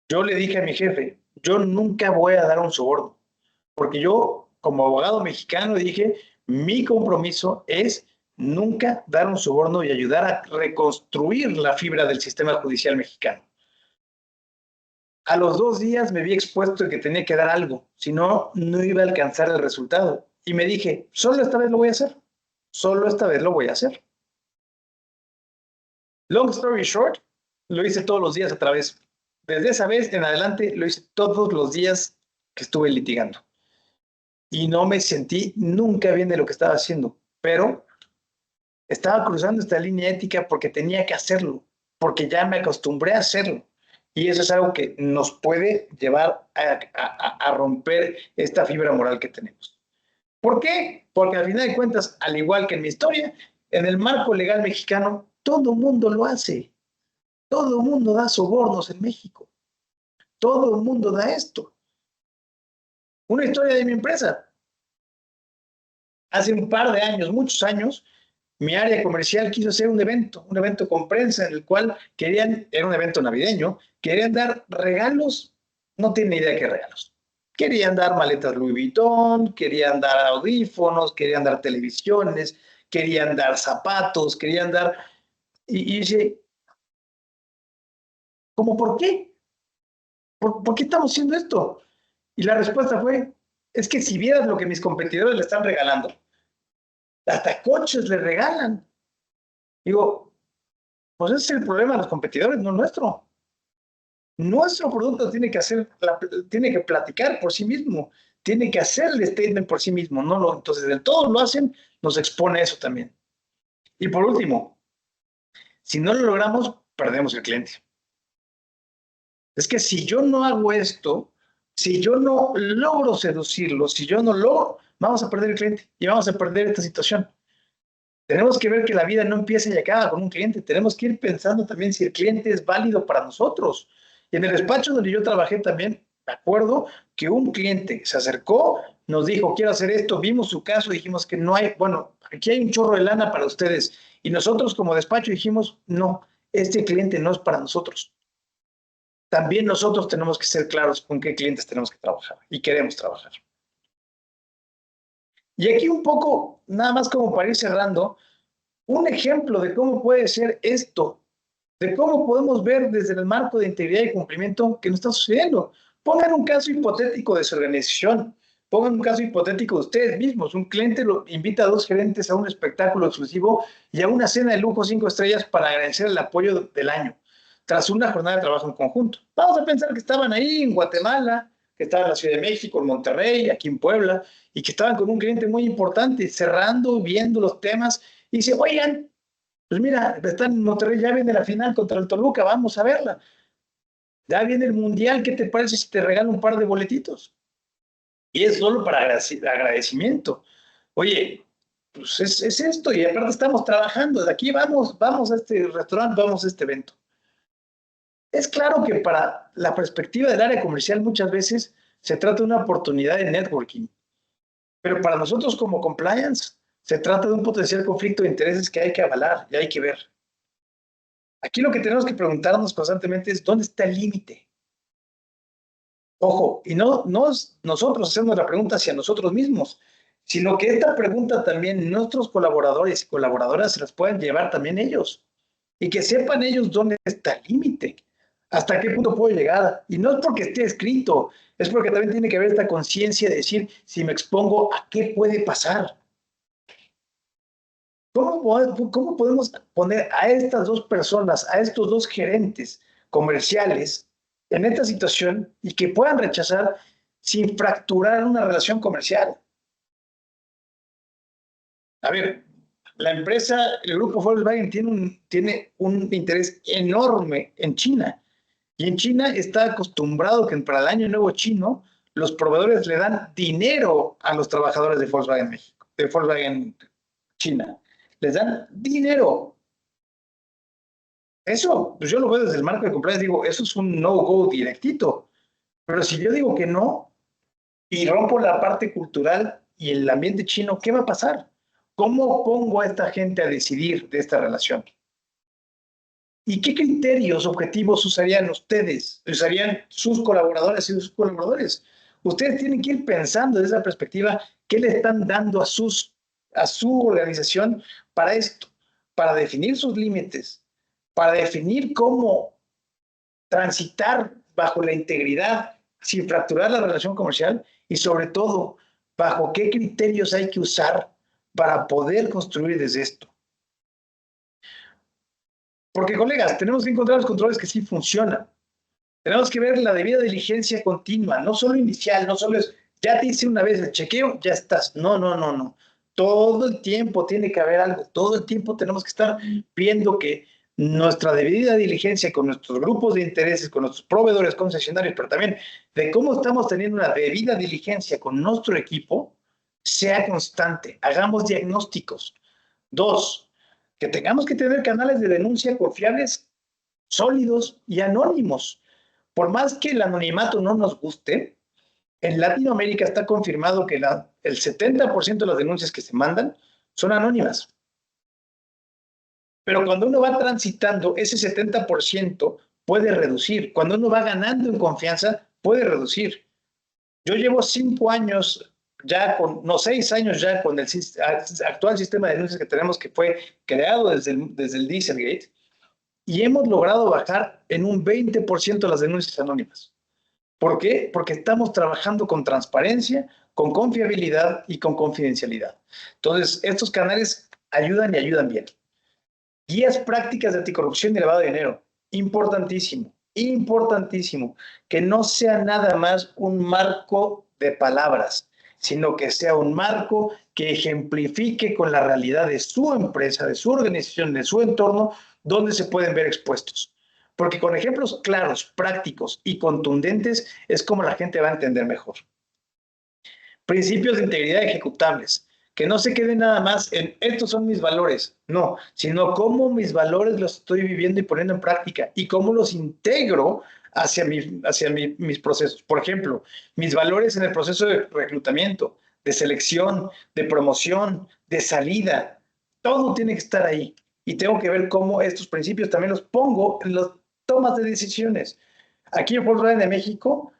yo le dije a mi jefe, yo nunca voy a dar un soborno, porque yo, como abogado mexicano, dije, mi compromiso es nunca dar un soborno y ayudar a reconstruir la fibra del sistema judicial mexicano. A los 2 días me vi expuesto de que tenía que dar algo, si no, no iba a alcanzar el resultado. Y me dije, solo esta vez lo voy a hacer, solo esta vez lo voy a hacer. Long story short, lo hice todos los días desde esa vez en adelante, lo hice todos los días que estuve litigando. Y no me sentí nunca bien de lo que estaba haciendo, pero estaba cruzando esta línea ética porque tenía que hacerlo, porque ya me acostumbré a hacerlo. Y eso es algo que nos puede llevar a romper esta fibra moral que tenemos. ¿Por qué? Porque al final de cuentas, al igual que en mi historia, en el marco legal mexicano, todo el mundo lo hace. Todo el mundo da sobornos en México. Todo el mundo da esto. Una historia de mi empresa. Hace un par de años, muchos años, mi área comercial quiso hacer un evento con prensa en el cual era un evento navideño, querían dar regalos, no tienen idea de qué regalos. Querían dar maletas Louis Vuitton, querían dar audífonos, querían dar televisiones, querían dar zapatos, querían dar... Y dice, ¿cómo por qué? ¿Por qué estamos haciendo esto? Y la respuesta fue, es que si vieras lo que mis competidores le están regalando, hasta coches le regalan. Digo, pues ese es el problema de los competidores, no nuestro. Nuestro producto tiene que platicar por sí mismo, tiene que hacer el statement por sí mismo, entonces del todo lo hacen, nos expone a eso también. Y por último, si no lo logramos, perdemos el cliente. Es que si yo no hago esto, si yo no logro seducirlo, si yo no logro, vamos a perder el cliente y vamos a perder esta situación. Tenemos que ver que la vida no empieza y acaba con un cliente. Tenemos que ir pensando también si el cliente es válido para nosotros. Y en el despacho donde yo trabajé también, me acuerdo que un cliente se acercó, nos dijo, quiero hacer esto, vimos su caso, dijimos que no hay, bueno, aquí hay un chorro de lana para ustedes. Y nosotros como despacho dijimos, no, este cliente no es para nosotros. También nosotros tenemos que ser claros con qué clientes tenemos que trabajar y queremos trabajar. Y aquí un poco, nada más como para ir cerrando, un ejemplo de cómo puede ser esto, de cómo podemos ver desde el marco de integridad y cumplimiento que nos está sucediendo. Pongan un caso hipotético de su organización, pongan un caso hipotético de ustedes mismos. Un cliente lo invita a 2 gerentes a un espectáculo exclusivo y a una cena de lujo 5 estrellas para agradecer el apoyo del año, tras una jornada de trabajo en conjunto. Vamos a pensar que estaban ahí en Guatemala, que estaban en la Ciudad de México, en Monterrey, aquí en Puebla, y que estaban con un cliente muy importante, cerrando, viendo los temas, y dice, oigan, pues mira, están en Monterrey, ya viene la final contra el Toluca, vamos a verla. Ya viene el Mundial, ¿qué te parece si te regalo un par de boletitos? Y es solo para agradecimiento. Oye, pues es esto, y aparte estamos trabajando, de aquí vamos a este restaurante, vamos a este evento. Es claro que para la perspectiva del área comercial muchas veces se trata de una oportunidad de networking, pero para nosotros como compliance se trata de un potencial conflicto de intereses que hay que avalar y hay que ver. Aquí lo que tenemos que preguntarnos constantemente es ¿dónde está el límite? Ojo, y no nosotros hacemos la pregunta hacia nosotros mismos, sino que esta pregunta también nuestros colaboradores y colaboradoras se las puedan llevar también ellos y que sepan ellos dónde está el límite, hasta qué punto puedo llegar. Y no es porque esté escrito, es porque también tiene que haber esta conciencia de decir, si me expongo, ¿a qué puede pasar? ¿Cómo podemos poner a estas dos personas, a estos dos gerentes comerciales en esta situación y que puedan rechazar sin fracturar una relación comercial? A ver, la empresa, el grupo Volkswagen tiene un interés enorme en China. Y en China está acostumbrado que para el Año Nuevo chino los proveedores le dan dinero a los trabajadores de Volkswagen México, de Volkswagen China. Les dan dinero. Eso, pues yo lo veo desde el marco de compliance, digo, eso es un no-go directito. Pero si yo digo que no y rompo la parte cultural y el ambiente chino, ¿qué va a pasar? ¿Cómo pongo a esta gente a decidir de esta relación? ¿Y qué criterios objetivos usarían ustedes? ¿Usarían sus colaboradores y sus colaboradores? Ustedes tienen que ir pensando desde esa perspectiva qué le están dando a su organización para esto, para definir sus límites, para definir cómo transitar bajo la integridad sin fracturar la relación comercial y sobre todo bajo qué criterios hay que usar para poder construir desde esto. Porque, colegas, tenemos que encontrar los controles que sí funcionan. Tenemos que ver la debida diligencia continua, no solo inicial, no solo es, ya te hice una vez el chequeo, ya estás. No, no, no, no. Todo el tiempo tiene que haber algo, todo el tiempo tenemos que estar viendo que nuestra debida diligencia con nuestros grupos de intereses, con nuestros proveedores concesionarios, pero también de cómo estamos teniendo una debida diligencia con nuestro equipo, sea constante. Hagamos diagnósticos. Dos, que tengamos que tener canales de denuncia confiables, sólidos y anónimos. Por más que el anonimato no nos guste, en Latinoamérica está confirmado que el 70% de las denuncias que se mandan son anónimas. Pero cuando uno va transitando, ese 70% puede reducir. Cuando uno va ganando en confianza, puede reducir. Yo llevo 5 años ya no 6 años ya con el actual sistema de denuncias que tenemos, que fue creado desde el Dieselgate, y hemos logrado bajar en un 20% las denuncias anónimas. ¿Por qué? Porque estamos trabajando con transparencia, con confiabilidad y con confidencialidad. Entonces, estos canales ayudan y ayudan bien. Guías prácticas de anticorrupción y lavado de dinero. Importantísimo, importantísimo. Que no sea nada más un marco de palabras, sino que sea un marco que ejemplifique con la realidad de su empresa, de su organización, de su entorno, donde se pueden ver expuestos. Porque con ejemplos claros, prácticos y contundentes es como la gente va a entender mejor. Principios de integridad ejecutables. Que no se quede nada más en estos son mis valores, no, sino cómo mis valores los estoy viviendo y poniendo en práctica y cómo los integro hacia mis procesos. Por ejemplo, mis valores en el proceso de reclutamiento, de selección, de promoción, de salida, todo tiene que estar ahí. Y tengo que ver cómo estos principios también los pongo en las tomas de decisiones. Aquí en Volkswagen de México,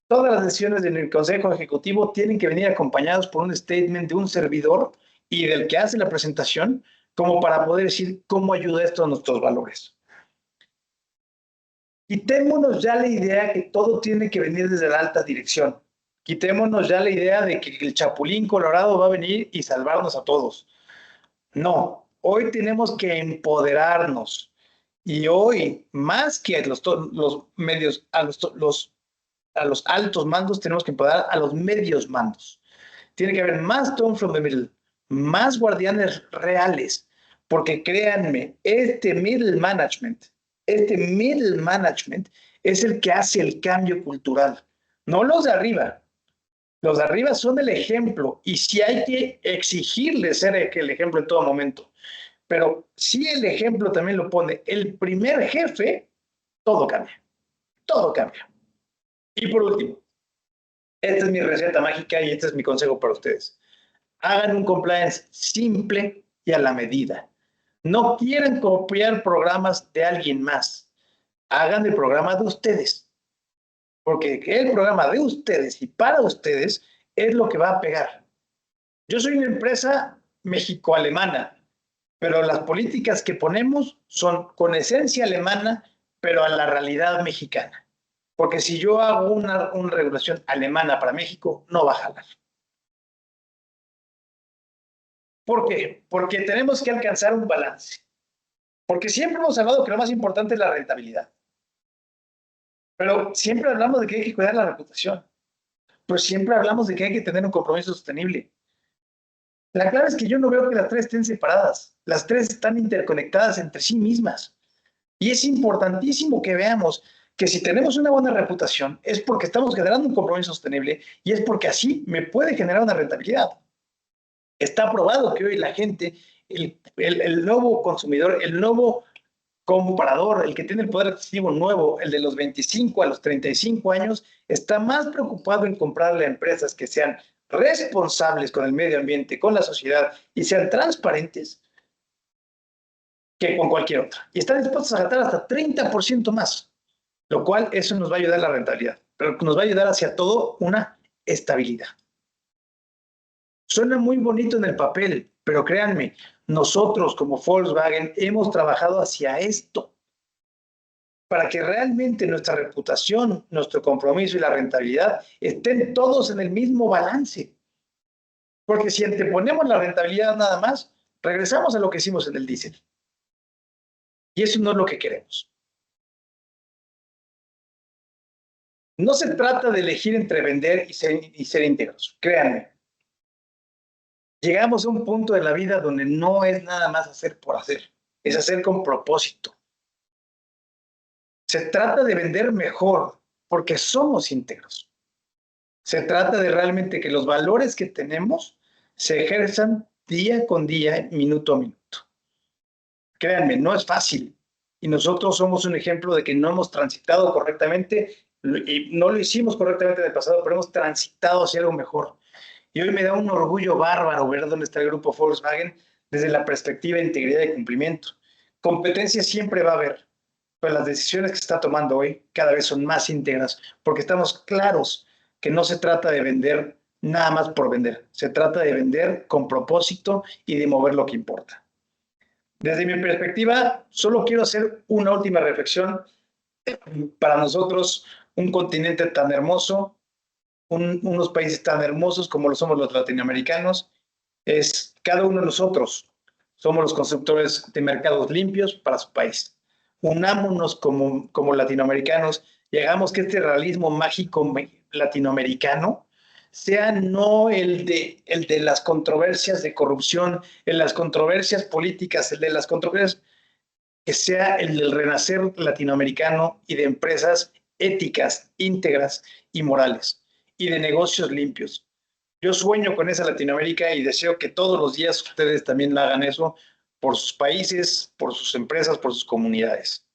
todas las decisiones del Consejo Ejecutivo tienen que venir acompañados por un statement de un servidor y del que hace la presentación, como para poder decir cómo ayuda esto a nuestros valores. Quitémonos ya la idea que todo tiene que venir desde la alta dirección. Quitémonos ya la idea de que el Chapulín Colorado va a venir y salvarnos a todos. No, hoy tenemos que empoderarnos. Y hoy, más que los medios, a los altos mandos, tenemos que empoderar a los medios mandos. Tiene que haber más tone from the middle, más guardianes reales, porque créanme, este middle management es el que hace el cambio cultural, no los de arriba. Los de arriba son el ejemplo y sí hay que exigirles ser el ejemplo en todo momento. Pero si el ejemplo también lo pone el primer jefe, todo cambia. Todo cambia. Y por último, esta es mi receta mágica y este es mi consejo para ustedes. Hagan un compliance simple y a la medida. No quieran copiar programas de alguien más. Hagan el programa de ustedes. Porque el programa de ustedes y para ustedes es lo que va a pegar. Yo soy una empresa mexico-alemana, pero las políticas que ponemos son con esencia alemana, pero a la realidad mexicana. Porque si yo hago una regulación alemana para México, no va a jalar. ¿Por qué? Porque tenemos que alcanzar un balance. Porque siempre hemos hablado que lo más importante es la rentabilidad. Pero siempre hablamos de que hay que cuidar la reputación. Pero siempre hablamos de que hay que tener un compromiso sostenible. La clave es que yo no veo que las tres estén separadas. Las tres están interconectadas entre sí mismas. Y es importantísimo que veamos que si tenemos una buena reputación es porque estamos generando un compromiso sostenible y es porque así me puede generar una rentabilidad. Está probado que hoy la gente, el nuevo consumidor, el nuevo comprador, el que tiene el poder adquisitivo nuevo, el de los 25 a los 35 años, está más preocupado en comprarle a empresas que sean responsables con el medio ambiente, con la sociedad y sean transparentes que con cualquier otra. Y están dispuestos a gastar hasta 30% más, lo cual eso nos va a ayudar a la rentabilidad, pero nos va a ayudar hacia todo una estabilidad. Suena muy bonito en el papel, pero créanme, nosotros como Volkswagen hemos trabajado hacia esto para que realmente nuestra reputación, nuestro compromiso y la rentabilidad estén todos en el mismo balance. Porque si anteponemos la rentabilidad nada más, regresamos a lo que hicimos en el diésel. Y eso no es lo que queremos. No se trata de elegir entre vender y ser íntegros, créanme. Llegamos a un punto de la vida donde no es nada más hacer por hacer, es hacer con propósito. Se trata de vender mejor porque somos íntegros. Se trata de realmente que los valores que tenemos se ejerzan día con día, minuto a minuto. Créanme, no es fácil. Y nosotros somos un ejemplo de que no hemos transitado correctamente y no lo hicimos correctamente en el pasado, pero hemos transitado hacia algo mejor. Y hoy me da un orgullo bárbaro ver dónde está el grupo Volkswagen desde la perspectiva de integridad y cumplimiento. Competencia siempre va a haber, pero las decisiones que se está tomando hoy cada vez son más íntegras, porque estamos claros que no se trata de vender nada más por vender, se trata de vender con propósito y de mover lo que importa. Desde mi perspectiva, solo quiero hacer una última reflexión. Para nosotros, un continente tan hermoso, unos países tan hermosos como lo somos los latinoamericanos, es cada uno de nosotros. Somos los constructores de mercados limpios para su país. Unámonos como latinoamericanos y hagamos que este realismo mágico latinoamericano sea no el de las controversias de corrupción, en las controversias políticas, el de las controversias, que sea el del renacer latinoamericano y de empresas éticas, íntegras y morales, y de negocios limpios. Yo sueño con esa Latinoamérica y deseo que todos los días ustedes también hagan eso por sus países, por sus empresas, por sus comunidades.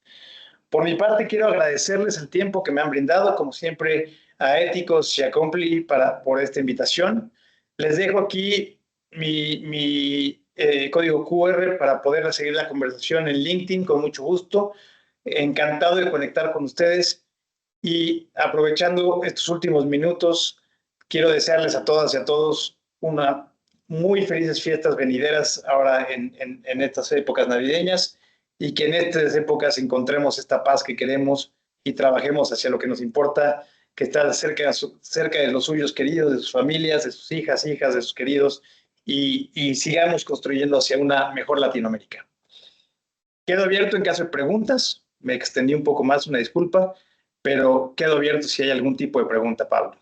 Por mi parte, quiero agradecerles el tiempo que me han brindado, como siempre, a Éticos y a Compli por esta invitación. Les dejo aquí mi código QR para poder seguir la conversación en LinkedIn con mucho gusto. Encantado de conectar con ustedes y aprovechando estos últimos minutos, quiero desearles a todas y a todos una muy felices fiestas venideras ahora en estas épocas navideñas y que en estas épocas encontremos esta paz que queremos y trabajemos hacia lo que nos importa, que está cerca de los suyos queridos, de sus familias, de sus hijas, de sus queridos, y sigamos construyendo hacia una mejor Latinoamérica. Quedo abierto en caso de preguntas. Me extendí un poco más, una disculpa, pero quedo abierto si hay algún tipo de pregunta, Pablo.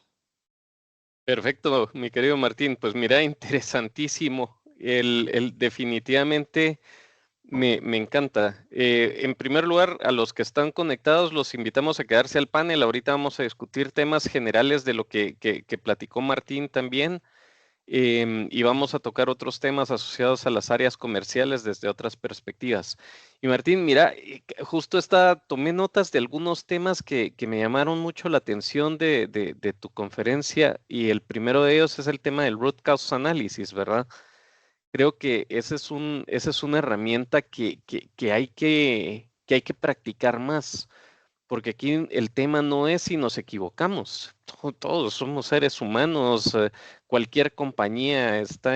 Perfecto, mi querido Martín. Pues mira, interesantísimo. Definitivamente me encanta. En primer lugar, a los que están conectados, los invitamos a quedarse al panel. Ahorita vamos a discutir temas generales de lo que platicó Martín también. Y vamos a tocar otros temas asociados a las áreas comerciales desde otras perspectivas. Y Martín, mira, justo tomé notas de algunos temas que me llamaron mucho la atención de tu conferencia, y el primero de ellos es el tema del root cause analysis, ¿verdad? Creo que esa es una herramienta que hay que practicar más, porque aquí el tema no es si nos equivocamos. Todos somos seres humanos. Cualquier compañía está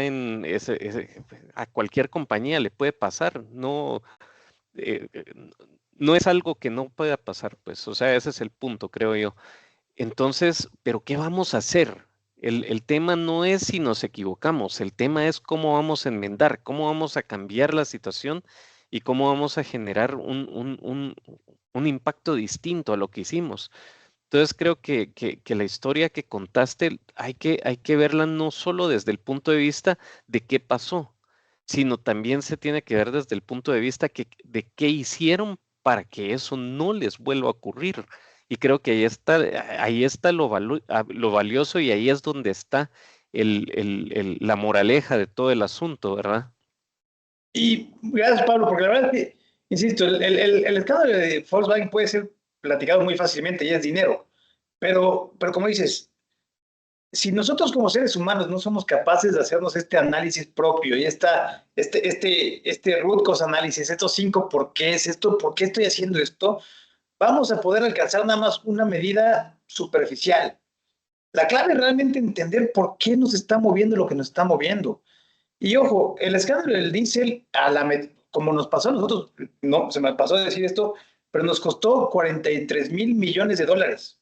a cualquier compañía le puede pasar. No, eh, eh, no es algo que no pueda pasar, pues. O sea, ese es el punto, creo yo. Entonces, ¿pero qué vamos a hacer? El tema no es si nos equivocamos, el tema es cómo vamos a enmendar, cómo vamos a cambiar la situación y cómo vamos a generar un impacto distinto a lo que hicimos. Entonces, creo que la historia que contaste hay que verla no solo desde el punto de vista de qué pasó, sino también se tiene que ver desde el punto de vista de qué hicieron para que eso no les vuelva a ocurrir. Y creo que ahí está lo valioso y ahí es donde está la moraleja de todo el asunto, ¿verdad? Y gracias, Pablo, porque la verdad es que, insisto, el escándalo de Volkswagen puede ser platicado muy fácilmente y es dinero. Pero como dices, si nosotros como seres humanos no somos capaces de hacernos este análisis propio y este root cause análisis, estos 5 por qué es esto, por qué estoy haciendo esto, vamos a poder alcanzar nada más una medida superficial. La clave es realmente entender por qué nos está moviendo lo que nos está moviendo. Y ojo, el escándalo del diésel, como nos pasó a nosotros, no, se me pasó a decir esto, pero nos costó 43,000 millones de dólares.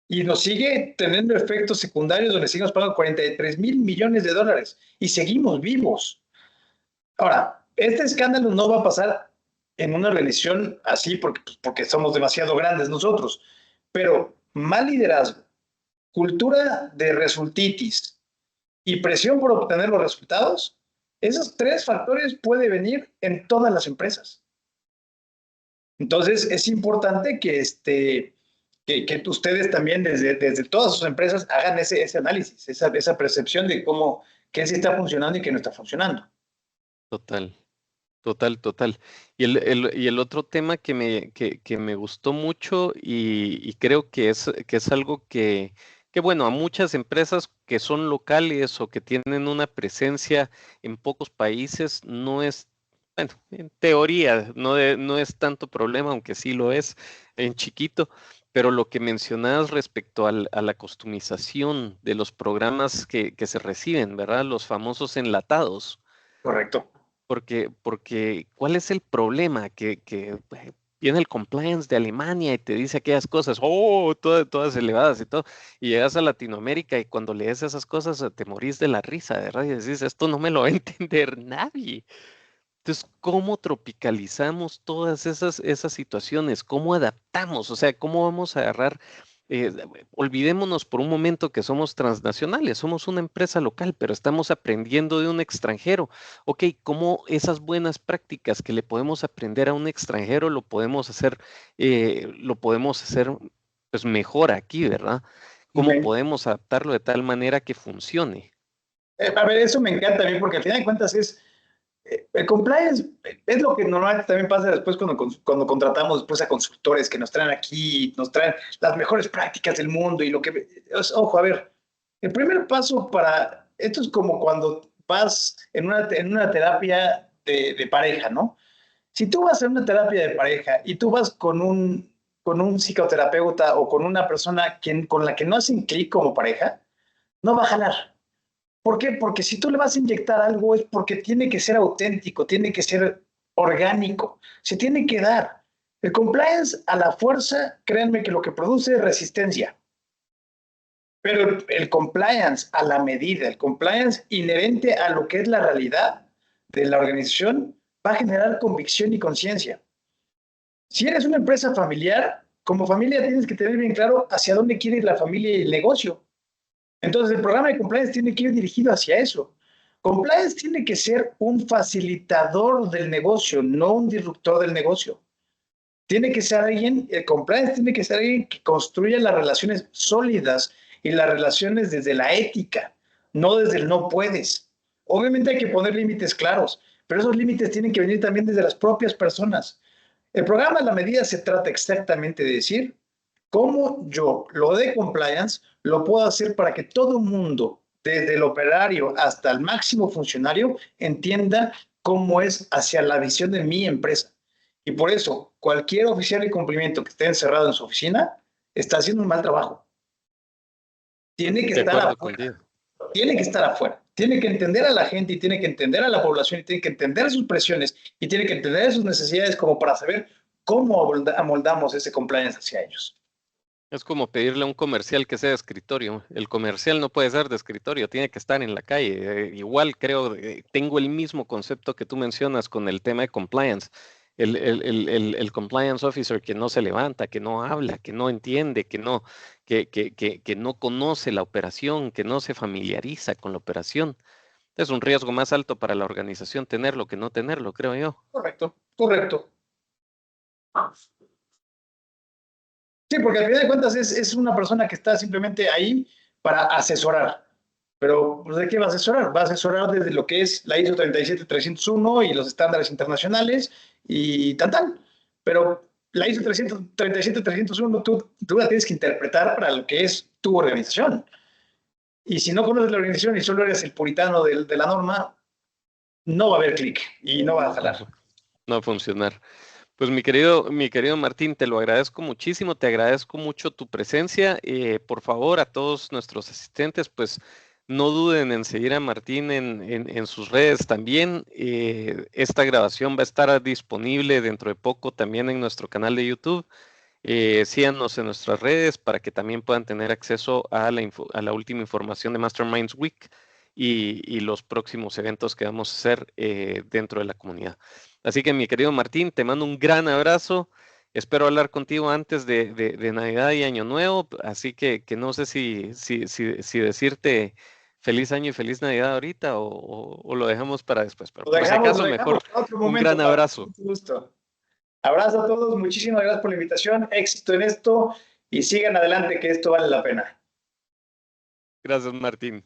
Y nos sigue teniendo efectos secundarios donde seguimos pagando 43,000 millones de dólares y seguimos vivos. Ahora, este escándalo no va a pasar en una organización así porque somos demasiado grandes nosotros, pero mal liderazgo, cultura de resultitis y presión por obtener los resultados, esos 3 factores pueden venir en todas las empresas. Entonces, es importante que ustedes también desde todas sus empresas hagan ese análisis, esa percepción de qué sí está funcionando y qué no está funcionando. Total. Total, total. Y el otro tema que me gustó mucho y creo que es algo bueno, a muchas empresas que son locales o que tienen una presencia en pocos países, no es, bueno, en teoría no es tanto problema, aunque sí lo es en chiquito, pero lo que mencionabas respecto a la customización de los programas que se reciben, ¿verdad? Los famosos enlatados. Correcto. Porque, ¿cuál es el problema? Que viene el compliance de Alemania y te dice aquellas cosas, todas elevadas y todo, y llegas a Latinoamérica y cuando lees esas cosas te morís de la risa, ¿verdad? Y decís, esto no me lo va a entender nadie. Entonces, ¿cómo tropicalizamos todas esas situaciones? ¿Cómo adaptamos? O sea, ¿cómo vamos a agarrar? eh, Olvidémonos por un momento que somos transnacionales, somos una empresa local, pero estamos aprendiendo de un extranjero. Ok, ¿cómo esas buenas prácticas que le podemos aprender a un extranjero lo podemos hacer pues mejor aquí, ¿verdad? ¿Cómo Okay. podemos adaptarlo de tal manera que funcione? A ver, eso me encanta a mí porque al final de cuentas el compliance es lo que normalmente también pasa después cuando contratamos después a consultores que nos traen aquí, nos traen las mejores prácticas del mundo y ojo, a ver, el primer paso esto es como cuando vas en una terapia de pareja, ¿no? Si tú vas a una terapia de pareja y tú vas con un psicoterapeuta o con una persona con la que no hacen clic como pareja, no va a jalar. ¿Por qué? Porque si tú le vas a inyectar algo es porque tiene que ser auténtico, tiene que ser orgánico, se tiene que dar. El compliance a la fuerza, créanme que lo que produce es resistencia. Pero el compliance a la medida, el compliance inherente a lo que es la realidad de la organización, va a generar convicción y conciencia. Si eres una empresa familiar, como familia tienes que tener bien claro hacia dónde quiere ir la familia y el negocio. Entonces, el programa de compliance tiene que ir dirigido hacia eso. Compliance tiene que ser un facilitador del negocio, no un disruptor del negocio. El compliance tiene que ser alguien que construya las relaciones sólidas y las relaciones desde la ética, no desde el no puedes. Obviamente hay que poner límites claros, pero esos límites tienen que venir también desde las propias personas. El programa a la medida se trata exactamente de decir cómo yo lo de compliance lo puedo hacer para que todo el mundo desde el operario hasta el máximo funcionario, entienda cómo es hacia la visión de mi empresa. Y por eso, cualquier oficial de cumplimiento que esté encerrado en su oficina está haciendo un mal trabajo. Tiene que De estar acuerdo afuera. contigo. Tiene que estar afuera. Tiene que entender a la gente y tiene que entender a la población y tiene que entender sus presiones y tiene que entender sus necesidades como para saber cómo amoldamos ese compliance hacia ellos. Es como pedirle a un comercial que sea de escritorio. El comercial no puede ser de escritorio, tiene que estar en la calle. Igual creo, tengo el mismo concepto que tú mencionas con el tema de compliance. El compliance officer que no se levanta, que no habla, que no entiende, que no conoce la operación, que no se familiariza con la operación. Es un riesgo más alto para la organización tenerlo que no tenerlo, creo yo. Correcto, correcto. Sí, porque al final de cuentas es una persona que está simplemente ahí para asesorar. Pero, pues, ¿de qué va a asesorar? Va a asesorar desde lo que es la ISO 37301 y los estándares internacionales y tal. Pero la ISO 37301 tú la tienes que interpretar para lo que es tu organización. Y si no conoces la organización y solo eres el puritano de la norma, no va a haber clic y no va a jalar. No va a funcionar. Pues mi querido Martín, te lo agradezco muchísimo, te agradezco mucho tu presencia. Por favor, a todos nuestros asistentes, pues no duden en seguir a Martín en sus redes también. Esta grabación va a estar disponible dentro de poco también en nuestro canal de YouTube. Síganos en nuestras redes para que también puedan tener acceso a la última información de Masterminds Week y los próximos eventos que vamos a hacer dentro de la comunidad. Así que mi querido Martín, te mando un gran abrazo. Espero hablar contigo antes de Navidad y Año Nuevo, así que no sé si decirte feliz año y feliz Navidad ahorita o lo dejamos para después, pero por si acaso Lo mejor dejamos para otro un momento, gran Pablo. abrazo. Mucho gusto. Abrazo a todos, muchísimas gracias por la invitación, éxito en esto y sigan adelante que esto vale la pena. Gracias, Martín.